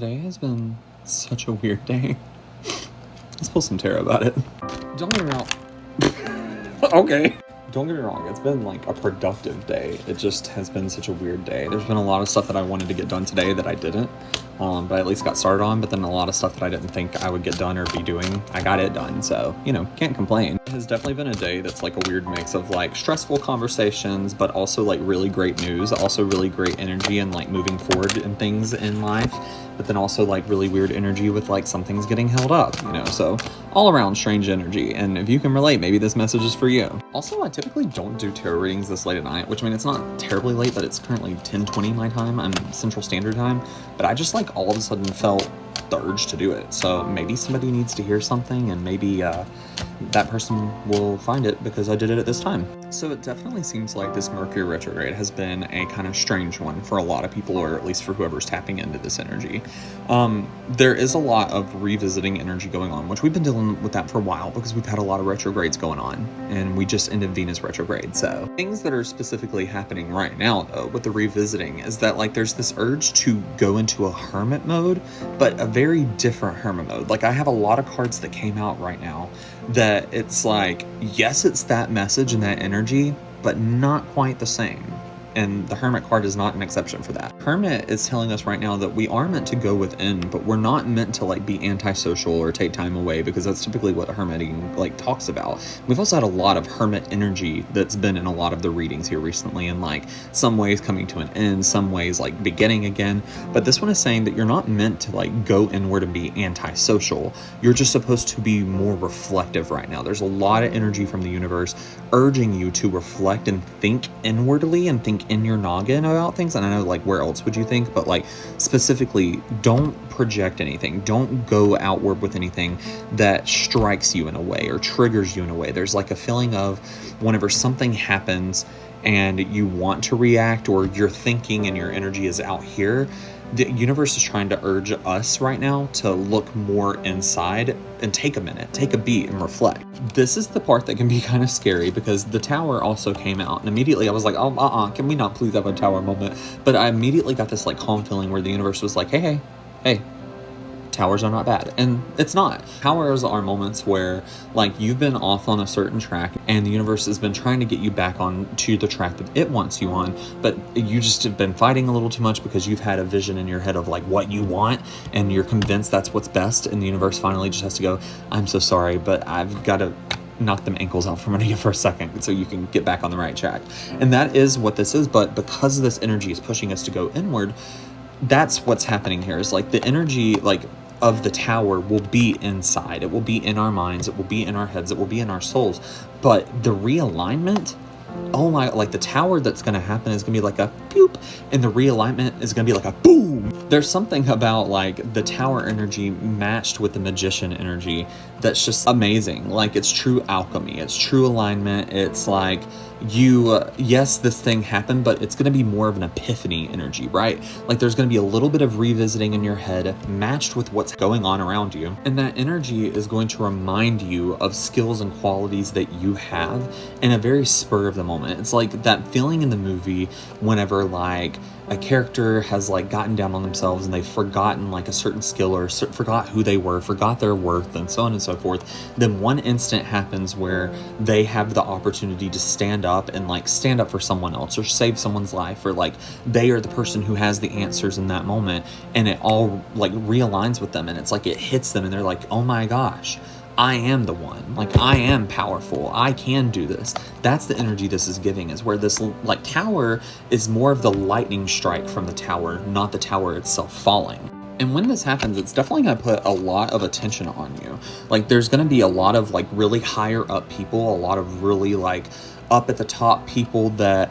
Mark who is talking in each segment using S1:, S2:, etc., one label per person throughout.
S1: Today has been such a weird day. Let's pull some tarot about it. Don't get me wrong. Okay. Don't get me wrong, it's been like a productive day. It just has been such a weird day. There's been a lot of stuff that I wanted to get done today that I didn't. But I at least got started on, but then a lot of stuff that I didn't think I would get done or be doing, I got it done. So, you know, can't complain. It has definitely been a day that's like a weird mix of like stressful conversations, but also like really great news, also really great energy and like moving forward in things in life. But then also like really weird energy with like some things getting held up, you know, so all around strange energy. And if you can relate, maybe this message is for you. Also, I typically don't do tarot readings this late at night, which I mean, it's not terribly late, but it's currently 10:20 my time. I'm Central Standard Time, but I just like all of a sudden felt the urge to do it. So maybe somebody needs to hear something and maybe that person will find it because I did it at this time. So it definitely seems like this Mercury retrograde has been a kind of strange one for a lot of people, or at least for whoever's tapping into this energy. There is a lot of revisiting energy going on, which we've been dealing with that for a while because we've had a lot of retrogrades going on and we just ended Venus retrograde. So things that are specifically happening right now though with the revisiting is that like there's this urge to go into a hermit mode, but a very different hermit mode. Like I have a lot of cards that came out right now that it's like, yes, it's that message and that energy, but not quite the same. And the Hermit card is not an exception for that. Hermit is telling us right now that we are meant to go within, but we're not meant to like be antisocial or take time away, because that's typically what hermiting like talks about. We've also had a lot of hermit energy that's been in a lot of the readings here recently, and like some ways coming to an end, some ways like beginning again. But this one is saying that you're not meant to like go inward and be antisocial. You're just supposed to be more reflective right now. There's a lot of energy from the universe urging you to reflect and think inwardly and think in your noggin about things. And I know like where else would you think, but like specifically don't project anything. Don't go outward with anything that strikes you in a way or triggers you in a way. There's like a feeling of whenever something happens and you want to react, or you're thinking and your energy is out here, the universe is trying to urge us right now to look more inside and take a minute, take a beat and reflect. This is the part that can be kind of scary because the Tower also came out and immediately I was like, oh, can we not please have a Tower moment? But I immediately got this like calm feeling where the universe was like, hey, Towers are not bad. And it's not. Towers are moments where like you've been off on a certain track and the universe has been trying to get you back on to the track that it wants you on, but you just have been fighting a little too much because you've had a vision in your head of like what you want and you're convinced that's what's best, and the universe finally just has to go, I'm so sorry, but I've got to knock them ankles out from under you for a second so you can get back on the right track. And that is what this is. But because this energy is pushing us to go inward, that's what's happening here. Is like the energy like of the Tower will be inside. It will be in our minds. It will be in our heads. It will be in our souls. But the realignment, oh my, like the Tower that's going to happen is going to be like a boop, and the realignment is going to be like a boom. There's something about like the Tower energy matched with the Magician energy that's just amazing. Like it's true alchemy. It's true alignment. It's like yes, this thing happened, but it's going to be more of an epiphany energy, right? Like there's going to be a little bit of revisiting in your head matched with what's going on around you. And that energy is going to remind you of skills and qualities that you have in a very spur of the moment. It's like that feeling in the movie whenever like a character has like gotten down on themselves and they've forgotten like a certain skill or forgot who they were, forgot their worth, and so on and so forth. Then one instant happens where they have the opportunity to stand up and like stand up for someone else or save someone's life, or like they are the person who has the answers in that moment, and it all like realigns with them, and it's like it hits them and they're like, oh my gosh, I am the one. Like I am powerful. I can do this. That's the energy this is giving, is where this like Tower is more of the lightning strike from the Tower, not the Tower itself falling. And when this happens, it's definitely going to put a lot of attention on you. Like there's going to be a lot of like really higher up people, a lot of really like up at the top people that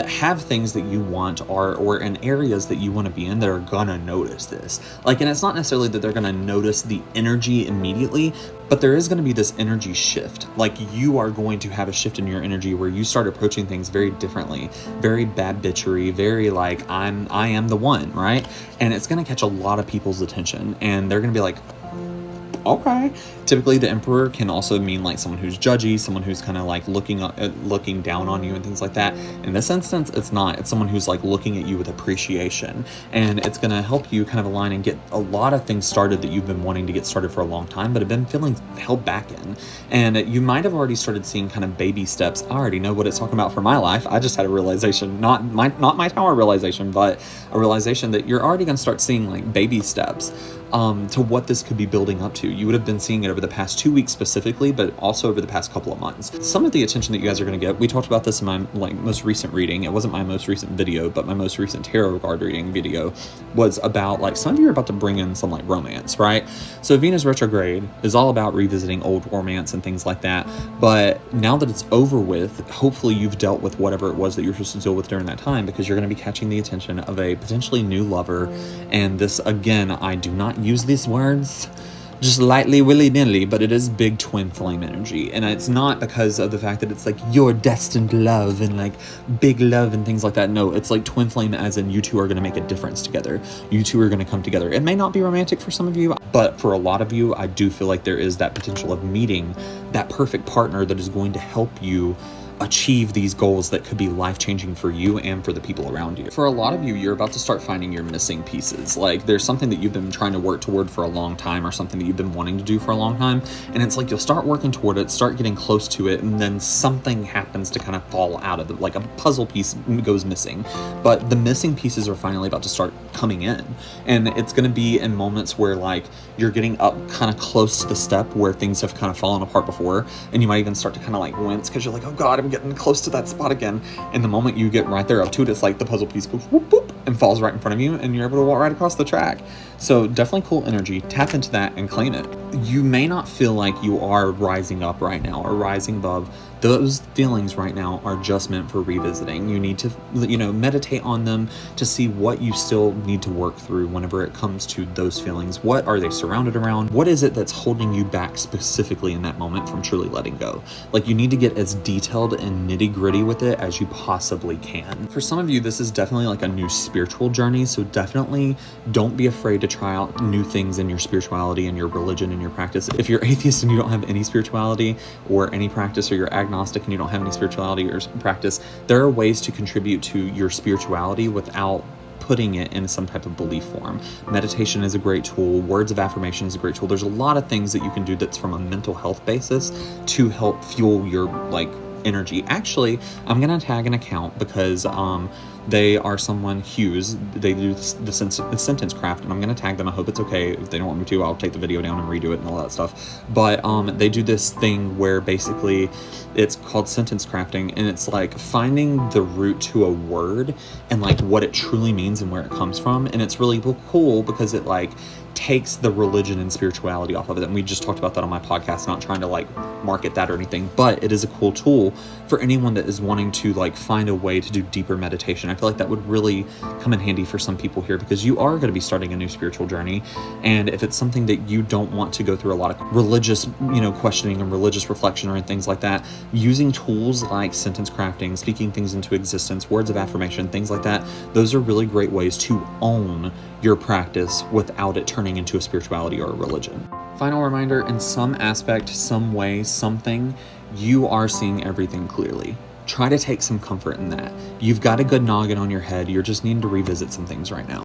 S1: have things that you want or in areas that you want to be in that are gonna notice this. Like, and it's not necessarily that they're gonna notice the energy immediately, but there is gonna be this energy shift. Like you are going to have a shift in your energy where you start approaching things very differently, very bad bitchery, very like I am the one, right? And it's gonna catch a lot of people's attention, and they're gonna be like, Okay. Typically, the Emperor can also mean like someone who's judgy, someone who's kind of like looking down on you and things like that. In this instance, it's not. It's someone who's like looking at you with appreciation, and it's going to help you kind of align and get a lot of things started that you've been wanting to get started for a long time, but have been feeling held back in. And you might have already started seeing kind of baby steps. I already know what it's talking about for my life. I just had a realization, not my tower realization, but a realization that you're already going to start seeing like baby steps to what this could be building up to. You would have been seeing it over the past 2 weeks specifically, but also over the past couple of months. Some of the attention that you guys are going to get, we talked about this in my most recent reading. It wasn't my most recent video, but my most recent tarot card reading video was about like some of you are about to bring in some like romance, right? So Venus retrograde is all about revisiting old romance and things like that. But now that it's over with, hopefully you've dealt with whatever it was that you're supposed to deal with during that time, because you're going to be catching the attention of a potentially new lover. And this, again, I do not use these words just lightly, willy-nilly, but it is big twin flame energy. And it's not because of the fact that it's like your destined love and like big love and things like that. No, it's like twin flame as in you two are going to make a difference together. You two are going to come together. It may not be romantic for some of you, but for a lot of you, I do feel like there is that potential of meeting that perfect partner that is going to help you achieve these goals that could be life-changing for you and for the people around you. For a lot of you, you're about to start finding your missing pieces. Like there's something that you've been trying to work toward for a long time, or something that you've been wanting to do for a long time, and it's like you'll start working toward it, start getting close to it, and then something happens to kind of fall out of it, like a puzzle piece goes missing. But the missing pieces are finally about to start coming in, and it's going to be in moments where like you're getting up kind of close to the step where things have kind of fallen apart before, and you might even start to kind of like wince because you're like, oh God, I'm getting close to that spot again. And the moment you get right there up to it, it's like the puzzle piece goes whoop whoop and falls right in front of you, and you're able to walk right across the track. So definitely cool energy. Tap into that and claim it. You may not feel like you are rising up right now or rising above. Those feelings right now are just meant for revisiting. You need to, meditate on them to see what you still need to work through whenever it comes to those feelings. What are they surrounded around? What is it that's holding you back specifically in that moment from truly letting go? Like you need to get as detailed and nitty-gritty with it as you possibly can. For some of you, this is definitely like a new spiritual journey. So definitely don't be afraid to try out new things in your spirituality and your religion and your practice. If you're atheist and you don't have any spirituality or any practice, or you're agnostic and you don't have any spirituality or practice, there are ways to contribute to your spirituality without putting it in some type of belief form. Meditation is a great tool. Words of affirmation is a great tool. There's a lot of things that you can do that's from a mental health basis to help fuel your energy. Actually, I'm gonna tag an account because they are someone, Hughes, they do the sentence craft, and I'm gonna tag them. I hope it's okay. If they don't want me to, I'll take the video down and redo it and all that stuff. But they do this thing where basically it's called sentence crafting, and it's like finding the root to a word and like what it truly means and where it comes from. And it's really cool because it like takes the religion and spirituality off of it. And we just talked about that on my podcast, not trying to like market that or anything, but it is a cool tool for anyone that is wanting to like find a way to do deeper meditation. I feel like that would really come in handy for some people here, because you are going to be starting a new spiritual journey. And if it's something that you don't want to go through a lot of religious, questioning and religious reflection or things like that, using tools like sentence crafting, speaking things into existence, words of affirmation, things like that, those are really great ways to own your practice without it turning into a spirituality or a religion. Final reminder, in some aspect, some way, something, you are seeing everything clearly. Try to take some comfort in that. You've got a good noggin on your head. You're just needing to revisit some things right now.